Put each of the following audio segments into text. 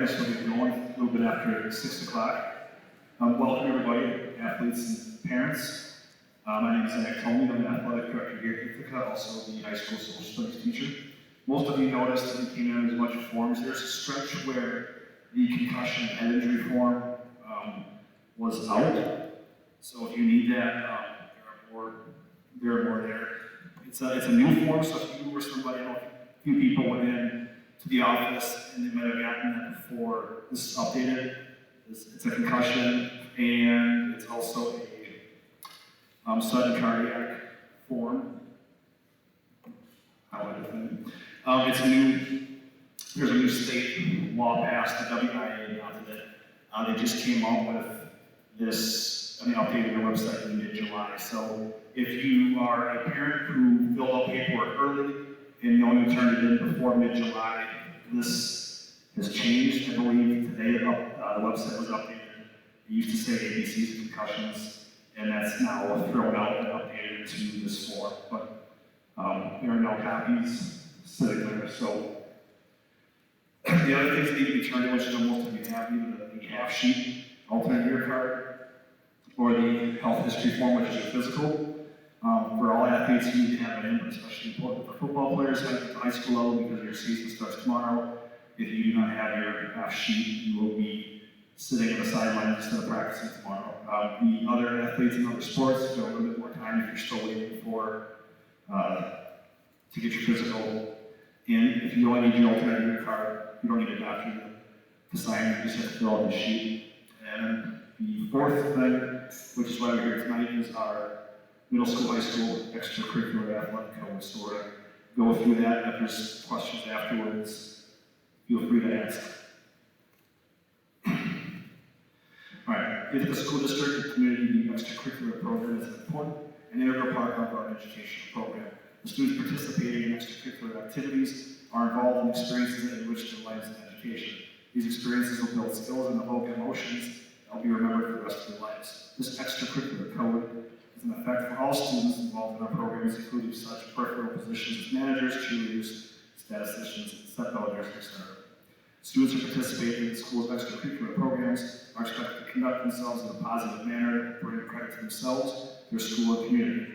practice will be going a little bit after 6 o'clock. Welcome everybody, athletes and parents. My name is Ithaca I'm an athletic director here at Ithaca, also the high school social studies teacher. Most of you noticed that we came in with a bunch of forms. There's a stretch where the concussion and head injury form was out. So if you need that, there are more there. It's a new form, so if you were somebody, a few people went in to the office and they might have gotten that before this is updated. It's a concussion and it's also a sudden cardiac form. It's there's a new state law passed, the WIA adopted it. They just came out with this, updated their website in mid-July. So if you are a parent who filled out paperwork early and you only turned it in before mid-July, this has changed. I believe today the website was updated. It used to say ABCs and concussions, and that's now thrown out and updated to this form. But there are no copies sitting there. So the other things that need to be turned in, which most of you have, either the half sheet, alternate year card, or the health history form, which is your physical. For all athletes, you need to have it in, but especially important for football players at the high school level because your season starts tomorrow. If you do not have your half sheet, you will be sitting on the sidelines instead of practicing tomorrow. The other athletes in other sports, you have a little bit more time if you're still waiting to get your physical in. If you only need your alternate year card, you don't need a doctor to sign it, you just have to fill out the sheet. And the fourth thing, which is why we're here tonight, is our middle school, high school, extracurricular athletic code. So we're going to go through that. If there's questions afterwards, feel free to ask. All right, if the school district and community, the extracurricular program is an important and integral part of our educational program. The students participating in extracurricular activities are involved in experiences that enrich their lives and education. These experiences will build skills and evoke emotions that will be remembered for the rest of their lives. This extracurricular code is in effect for all students involved in our programs, including such peripheral positions as managers, cheerleaders, statisticians, step elders, etc. Students who participate in the school's extracurricular programs are expected to conduct themselves in a positive manner, bring credit to themselves, their school, and community.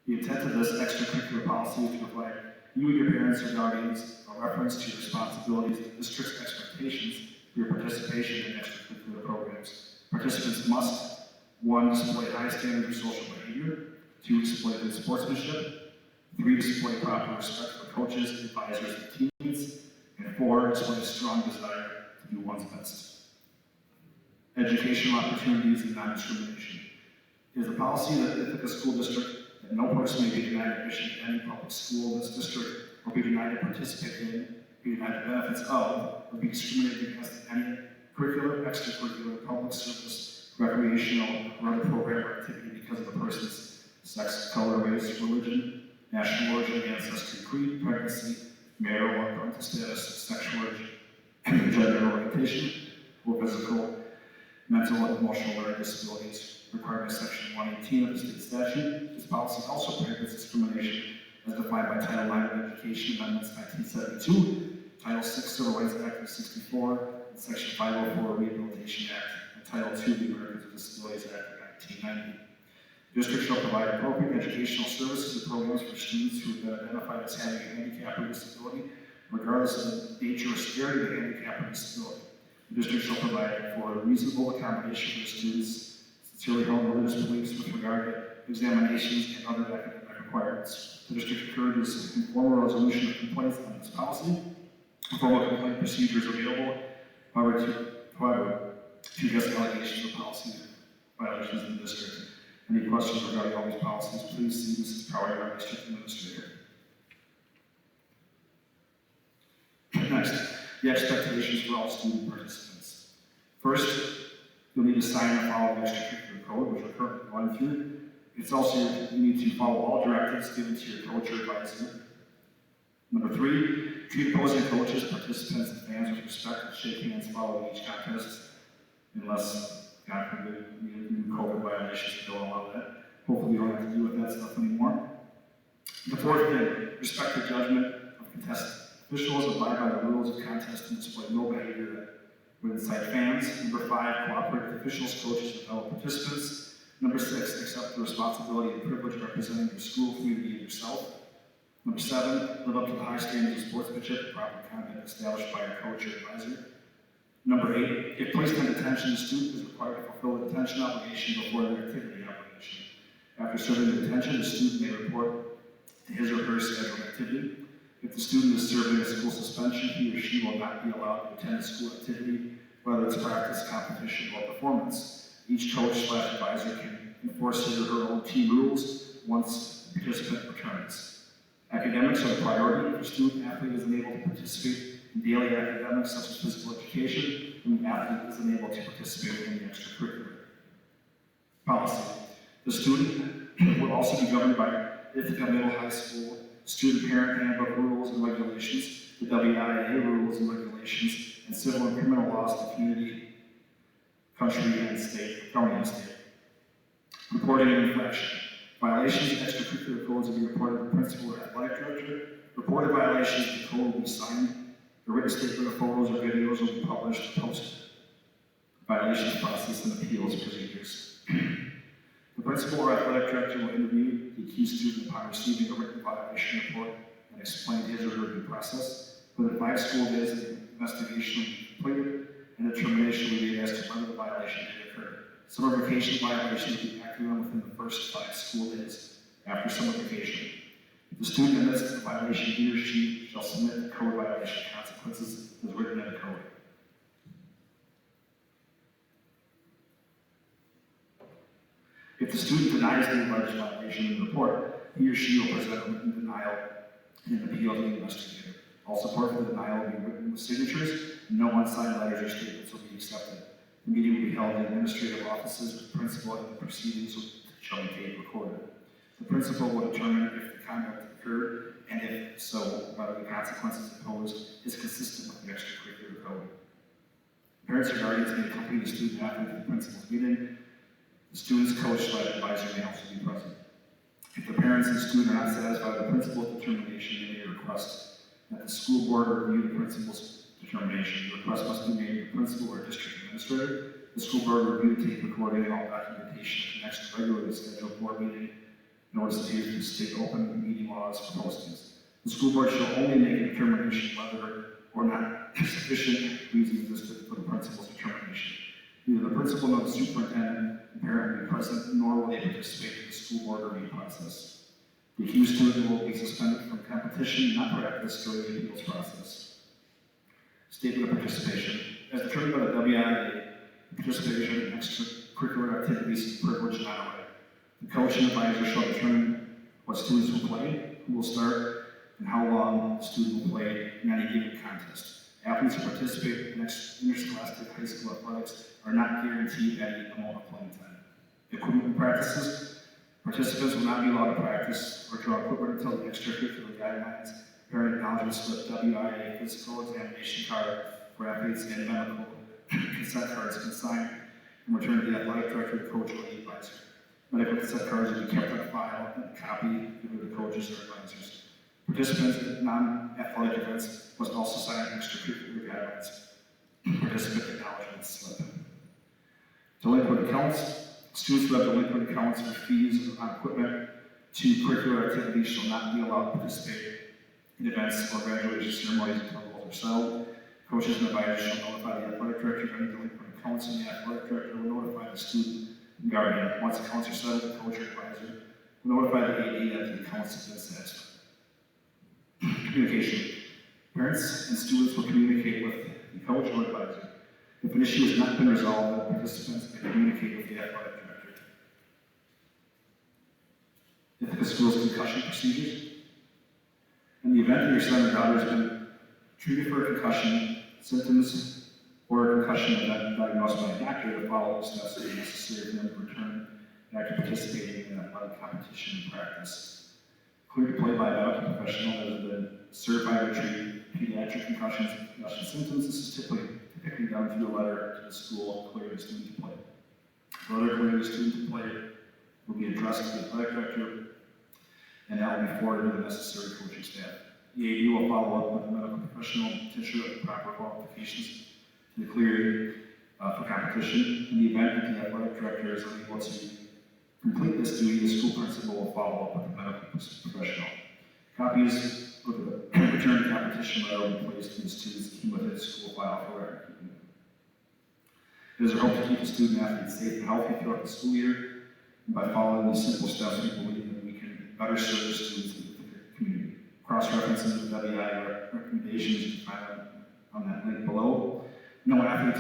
The intent of this extracurricular policy is to provide you and your parents or guardians a reference to your responsibilities and district's expectations for your participation in extracurricular programs. Participants must, 1, display high standards of social behavior, 2, display good sportsmanship, 3, display proper respect for coaches, advisors, and teammates, and 4, display a strong desire to do one's best. Educational opportunities and non-discrimination. It is a policy that the Ithaca School District that no person may be denied admission to any public school in this district, or be denied to participate in, be denied the benefits of, or be discriminated against in any curricular, extracurricular, public service, recreational, or other program or activity because of a person's sex, color, race, religion, national origin, ancestry, creed, pregnancy, marital or parental status, sexual origin, gender orientation, or physical, mental, and emotional learning disabilities required by Section 118 of the state statute. This policy also prohibits discrimination as defined by Title IX of Education Amendments 1972, Title VI Civil Rights Act of 64, and Section 504 Rehabilitation Act, and Title II of the Americans with Disabilities Act of 1990. The district shall provide appropriate educational services and programs for students who have been identified as having a handicap or disability, regardless of the nature or severity of the handicap or disability. The district shall provide for a reasonable accommodation for students' sincerely held religious beliefs with regard to examinations and other academic requirements. The district encourages a formal resolution of complaints on this policy. A formal complaint procedure is available, however, to address allegations of policy violations in the district. Any questions regarding all these policies, please see Mrs. Prowler, our district administrator. Next, the expectations for all student participants. First, you'll need to sign and follow the extracurricular code, which we're currently going through. It's also, you need to follow all directives given to your coach or advisor. Number 3, treat opposing coaches, participants, and fans with respect and shake hands following each contest, unless, God forbid, new COVID violations don't allow that. Hopefully we don't have to deal with that stuff anymore. The 4th thing, respect the judgment of contestant officials, abide by the rules of contest, and display no behavior that With inside fans. Number 5, cooperate with officials, coaches, and fellow participants. Number 6, accept the responsibility and privilege of representing your school, community, and yourself. Number 7, live up to the high standards of sportsmanship and proper conduct established by your coach or advisor. Number 8, if placed on detention, the student is required to fulfill the detention obligation before the activity obligation. After serving the detention, the student may report to his or her scheduled activity. If the student is serving a school suspension, he or she will not be allowed to attend a school activity, whether it's practice, competition, or performance. Each coach/advisor can enforce his or her own team rules once the participant returns. Academics are a priority. If a student athlete is unable to participate in daily academics such as physical education, and the athlete is unable to participate in the extracurricular. Policy. The student will also be governed by Ithaca High School Student Parent Handbook rules and regulations, the WIA rules and regulations, and civil and criminal laws of the community, country, and state, county and state. Reporting and infraction. Violations of extracurricular codes will be reported to the principal or athletic director. Reported violations of the code will be signed. A written statement of photos or videos will be published and posted. Violations process and appeals procedures. The principal or athletic director will interview the accused student upon receiving a written violation report and explain his or her due process. Within 5 school days, the investigation will be completed and a determination will be made as to whether the violation did occur. Summer vacation violations will be acted on within the first 5 school days after summer vacation. If the student admits to the violation, he or she shall submit the code violation consequences as written in the code. If the student denies the alleged violation in the report, he or she will present a written denial and an appeal to the investigator. All support for the denial will be written with signatures, and no unsigned letters or statements will be accepted. The meeting will be held in administrative offices with the principal, and the proceedings shall be tape recorded. The principal will determine if the conduct occurred, and if so, whether the consequences imposed is consistent with the extracurricular code. Parents or guardians may accompany the student athlete to the principal's meeting. The student's coach/advisor may also be present. If the parents and student are not satisfied with the principal's determination, they may request that the school board review the principal's determination. The request must be made to the principal or district administrator. The school board will review the tape recording and all documentation at the next regularly scheduled board meeting in order to adhere to state open meeting laws for postings. The school board shall only make a determination whether or not sufficient reasons existed for the principal's determination. Neither the principal nor the superintendent and parent will be present, nor will they participate in the school board review process. The accused student will be suspended from competition, not practice, during the appeals process. Statement of participation. As determined by the WIA, participation in extracurricular activities is privileged not a right. The coach and advisor shall determine what students will play, who will start, and how long the student will play in any given contest. Athletes who participate in interscholastic high school athletics are not guaranteed any amount of playing time. Equipment practices. Participants will not be allowed to practice or draw equipment until the extracurricular guidelines, parent acknowledgement slip, WIA physical examination card for athletes, and medical consent cards consigned and returned to the athletic director, coach, or the advisor. Medical consent cards will be kept on file and a copy given to the coaches or advisors. Participants in non-athletic events must also sign extracurricular guidelines. Participant acknowledgement slip. Delinquent accounts. Students who have delinquent accounts for fees on equipment to curricular activities shall not be allowed to participate in events or graduation ceremonies until both are settled. Coaches and advisors shall notify the athletic director of any delinquent accounts, and the athletic director will notify the student and guardian. Once accounts are settled, the coach or advisor will notify the AD that the accounts have been satisfied. Communication. Parents and students will communicate with the coach or advisor. If an issue has not been resolved, the participants can communicate with the athletic director. Ithaca School's concussion procedures. In the event that your son or daughter has been treated for a concussion, symptoms, or a concussion event diagnosed by a doctor, the following steps are necessary for them to return back to participating in athletic competition and practice. Clear to play by a medical professional that has been certified to treat pediatric concussions and concussion symptoms. This is typically done through a letter to the school clearing the student to play. The letter clearing the student to play will be addressed to the athletic director, and that will be forwarded to the necessary coaching staff. The AD will follow up with a medical professional to ensure that the proper qualifications the clearing for competition. In the event that the athletic director is unable to complete this duty, the school principal will follow up with the medical professional. Copies of the return to competition letter will be placed in the student's cumulative school file for record keeping. It is our hope to keep the student athletes safe and healthy throughout the school year. And by following these simple steps, we believe that we can better serve the students in the community. Cross-referencing the WI recommendations you can find on that link below. No athlete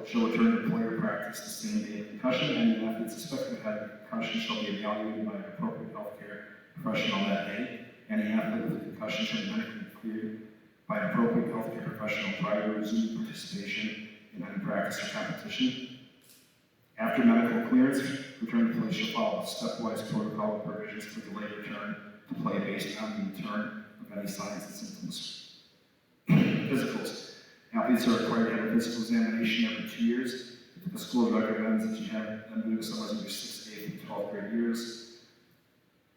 shall return to player practice the same day of concussion. Any athlete suspected to have a concussion shall be evaluated by an appropriate healthcare professional that day. Any athlete with a concussion shall be medically cleared by an appropriate healthcare professional prior to resuming participation in any practice or competition. After medical clearance, return to play shall follow a stepwise protocol of provisions for delayed return to play based on the return of any signs and symptoms. Physicals. Athletes are required to have a physical examination every 2 years. The school recommends that you have them doing so as your 6th, 8th, and 12th grade years.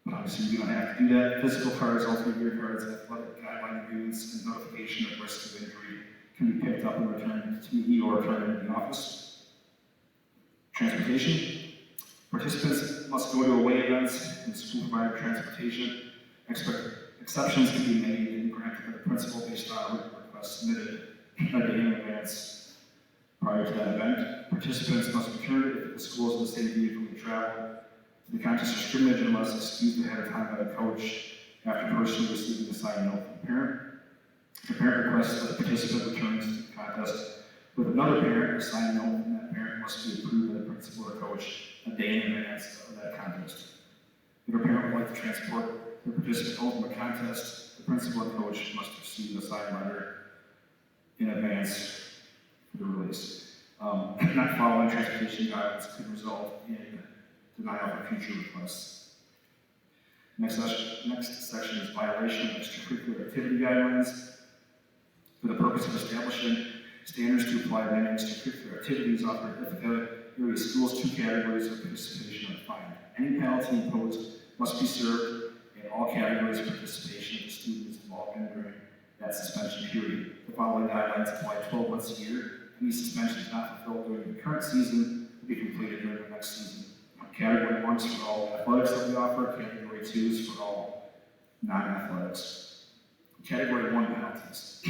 But obviously, you don't have to do that. Physical cards, alternate year cards, athletic guideline agreements, and notification of risk of injury can be picked up and returned to me or returned to the office. Transportation. Participants must go to away events and school provided transportation. Exceptions can be made and granted by the principal based on a written request submitted a day in advance. Prior to that event, participants must return if the school is in the same vehicle to travel to the contest or scrimmage unless excused ahead of time by the coach after personally receiving a signed note from the parent. If the parent requests that the participant returns to the contest with another parent, a signed note from that parent must be approved by the principal or coach a day in advance of that contest. If a parent would like to transport the participant home from a contest, the principal and coach must receive a signed letter in advance for the release. Not following transportation guidelines could result in denial of future requests. Next section is violation of extracurricular activity guidelines. For the purpose of establishing standards to apply to many extracurricular activities offered at Ithaca area schools, 2 categories of participation are defined. Any penalty imposed must be served, and all categories of participation of the student is involved in during that suspension period. The following guidelines apply 12 months a year. Any suspension is not fulfilled during the current season will be completed during the next season. Category 1 is for all athletics that we offer. Category 2 is for all non-athletics. Category 1 penalties.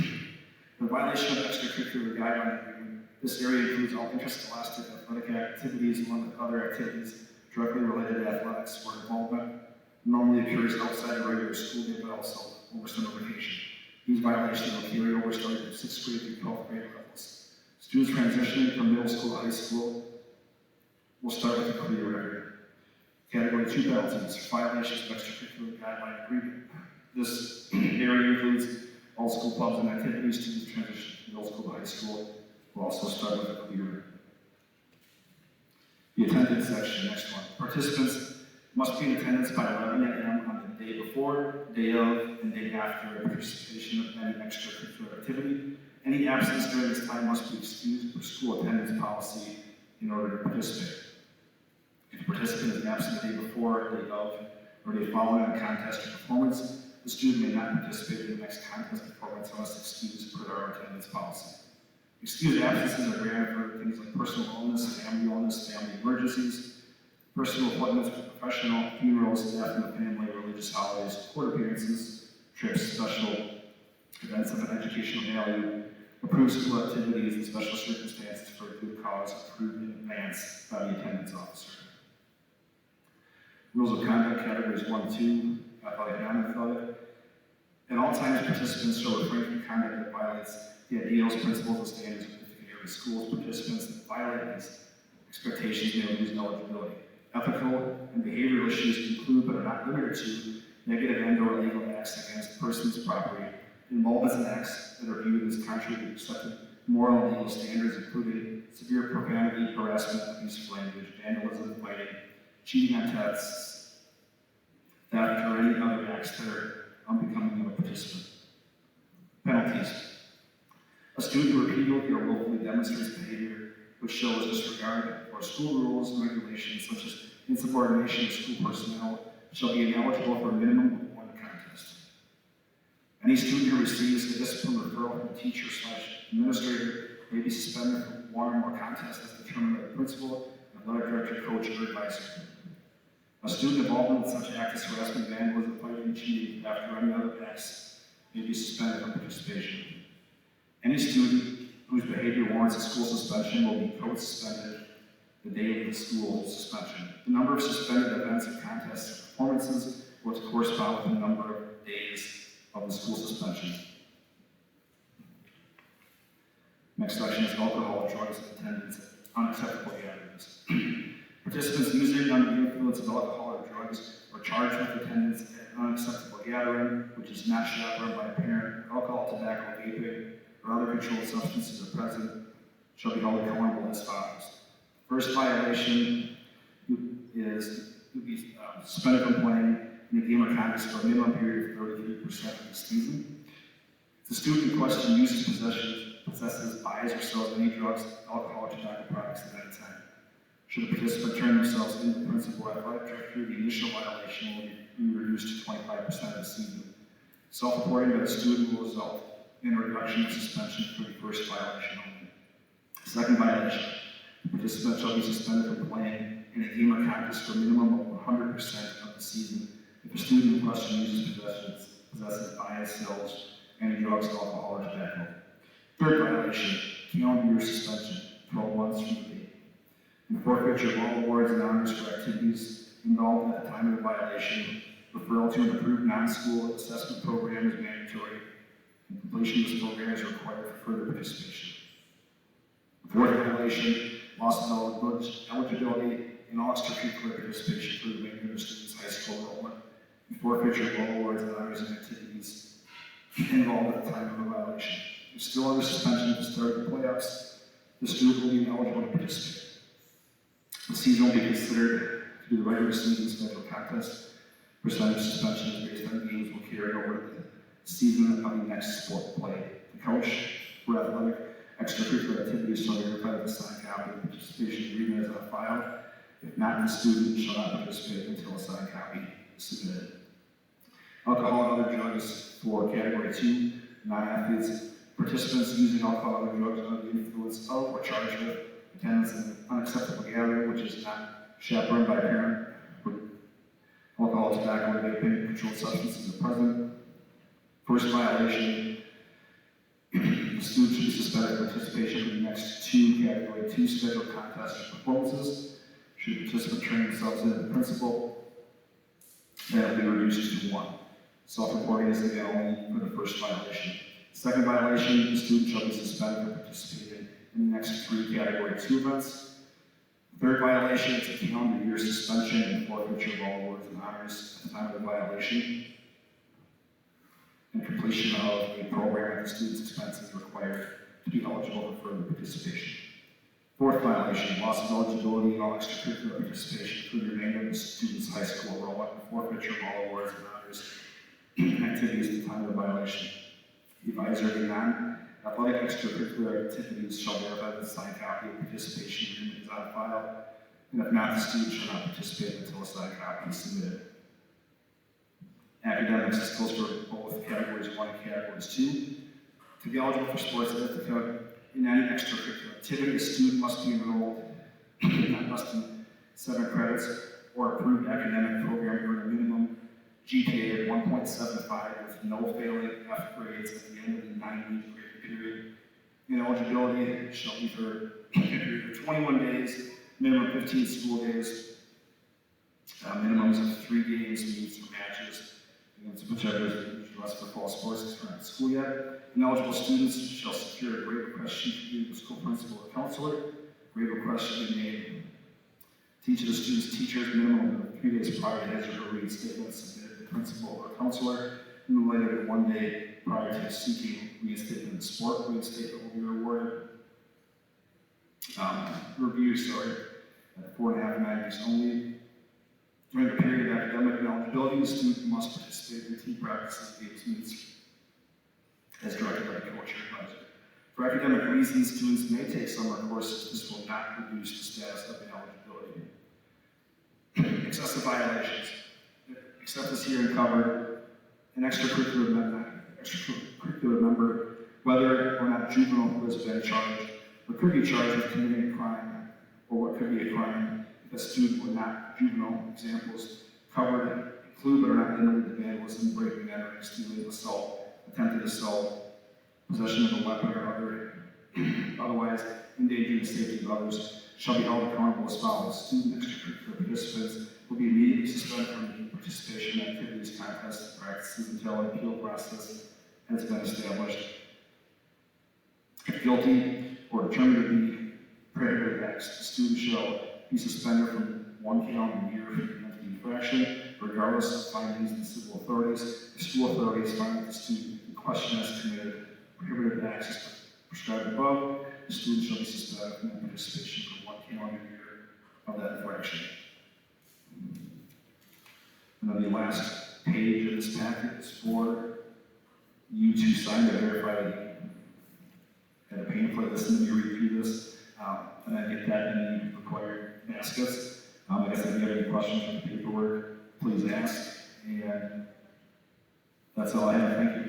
The violation of extracurricular guideline agreement. This area includes all interscholastic athletic activities along with other activities directly related to athletics where involvement normally occurs outside the regular school day but also over summer vacation. These violations will carry over starting from 6th grade through 12th grade levels. Students transitioning from middle school to high school will start with a clear record. Category 2 penalties, violations of extracurricular guideline agreement. This area includes all school clubs and activities. Students transition from middle school to high school will also start with a clear record. The attendance section, next one. Participants must be in attendance by 11 a.m. on the day before, day of, and day after participation of any extracurricular activity. Any absence during this time must be excused per school attendance policy in order to participate. If a participant is absent the day before, day of, or day following a contest or performance, the student may not participate in the next contest performance unless excused per our attendance policy. Excused absences are granted for things like personal illness, family emergencies, personal appointments with professional, funerals, death in the family, religious holidays, court appearances, trips, special events of an educational value, approved school activities, and special circumstances for a good cause approved in advance by the attendance officer. Rules of conduct, categories 1 and 2, athletic, non-athletic. At all times, participants shall refrain from conduct that violates the ideals, principles, and standards of the area schools. Participants that violate these expectations may lose eligibility. Ethical and behavioral issues include, but are not limited to, negative and/or illegal acts against persons, property, involvements in acts that are viewed as contrary to accepted moral and legal standards, including severe profanity, harassment, abusive language, vandalism, fighting, cheating on tests, theft, or any other acts that are unbecoming of a participant. Penalties. A student who repeatedly or willfully demonstrates behavior which shows disregard for school rules and regulations, such as insubordination of school personnel, shall be ineligible for a minimum of 1 contest. Any student who receives a discipline referral from a teacher/administrator may be suspended from one or more contests as determined by the principal, athletic director, coach, or advisor. A student involvement in such acts as harassment, vandalism, fighting, and cheating after any other acts may be suspended from participation. Any student whose behavior warrants a school suspension will be co-suspended the day of the school suspension. The number of suspended events and contests and performances will correspond with the number of days of the school suspension. Next section is alcohol, drugs, and attendance at unacceptable gatherings. Participants using under the influence of alcohol or drugs are charged with attendance at an unacceptable gathering, which is not chaperoned by a parent. Alcohol, tobacco, vaping, or other controlled substances are present, shall be held accountable as follows. First violation is to be suspended from playing in a game or contest for a minimum period of 33% of the season. If the student in question uses, possesses, buys, or sells any drugs, alcohol, or tobacco products at any time. Should the participant turn themselves in to the principal or athletic director, the initial violation will be reduced to 25% of the season. Self-reporting by the student will result in a reduction of suspension for the first violation only. Second violation, the participant shall be suspended from playing in a game or contest for a minimum of 100% of the season if the student in question uses, possesses, buys, sells any drugs, alcohol, or tobacco. Third violation, calendar year suspension, 12 months from the date. And forfeiture of all awards and honors for activities involved at the time of the violation. Referral to an approved non-school assessment program is mandatory, and completion of this program is required for further participation. Fourth violation, loss of eligibility in all extracurricular participation for the remainder of the student's high school enrollment. And forfeiture of all awards and honors and activities involved at the time of the violation. If still under suspension at the start of the playoffs, the student will be ineligible to participate. The season will be considered to be the regular season scheduled contest. Percentage suspension is based on games will carry over the season of the next sport played. The coach for athletic extracurricular activities shall verify that the signed copy of the participation agreement is on file. If not, the student shall not participate until a signed copy is submitted. Alcohol and other drugs for Category 2, non-athletes. Participants using alcohol and other drugs under the influence of or charged with attendance in an unacceptable gathering, which is not chaperoned by a parent. Alcohol, tobacco, or vaping, controlled substances are present. First violation, the student should be suspended from participation for the next 2 Category 2 scheduled contests or performances. Should the participant turn themselves in to the principal, that will be reduced to 1. Self-reporting is again only for the first violation. Second violation, the student shall be suspended from participating in the next 3 Category 2 events. Third violation is a calendar year suspension and forfeiture of all awards and honors at the time of the violation. And completion of a program at the student's expense is required to be eligible for further participation. Fourth violation, loss of eligibility in all extracurricular participation for the remainder of the student's high school enrollment and forfeiture of all awards and honors and activities at the time of the violation. The advisor of the non-athletic extracurricular activities shall verify that the signed copy of participation agreement is on file, and if not, the student shall not participate until a signed copy is submitted. Academics is close for both Categories 1 and Categories 2. To be eligible for sports at Ithaca in any extracurricular activity, a student must be enrolled in not less than 7 credits or approved academic program earn a minimum GPA of 1.75 with no failing F grades at the end of the 9-week grade period. Ineligibility shall be for a period of 21 days, minimum 15 school days, minimums of 3 games, meets, or matches against whichever is less for fall sports because we're not in school yet. Ineligible students shall secure a grade request sheet from the school principal or counselor. Grade request should be made to each of the student's teachers minimum of 3 days prior to his or her reinstatement submitted to the principal or counselor, and no later than 1 day prior to seeking reinstatement in the sport. Reinstatement will be rewarded. Review, at 4.5 weeks only. During the period of academic ineligibility, the student must participate in team practices, games, meets, as directed by the coach or advisor. For academic reasons, students may take summer courses. This will not reduce the status of ineligibility. Excessive violations. Except as here and covered, an extracurricular member, whether or not juvenile who has been charged or could be charged with committing a crime, or what could be a crime if a student were not juvenile. Examples covered include but are not limited to vandalism, breaking, entering, stealing, assault, attempted assault, possession of a weapon or otherwise endangering the safety of others, shall be held accountable as follows. Student extracurricular participants will be immediately suspended from participation in activities, contests, practices until an appeal process has been established. If guilty or determined to be prohibited acts, the student shall be suspended from 1 calendar year for the infraction, regardless of findings in civil authorities. If school authorities find that the student in question has committed prohibited acts as prescribed above, the student shall be suspended from participation for 1 calendar year of that infraction. And then the last page of this packet is for you to sign to verify that you had a painful listen to me read through this, and then get that in the required baskets. I guess if you have any questions on the paperwork, please ask, and that's all I have. Thank you.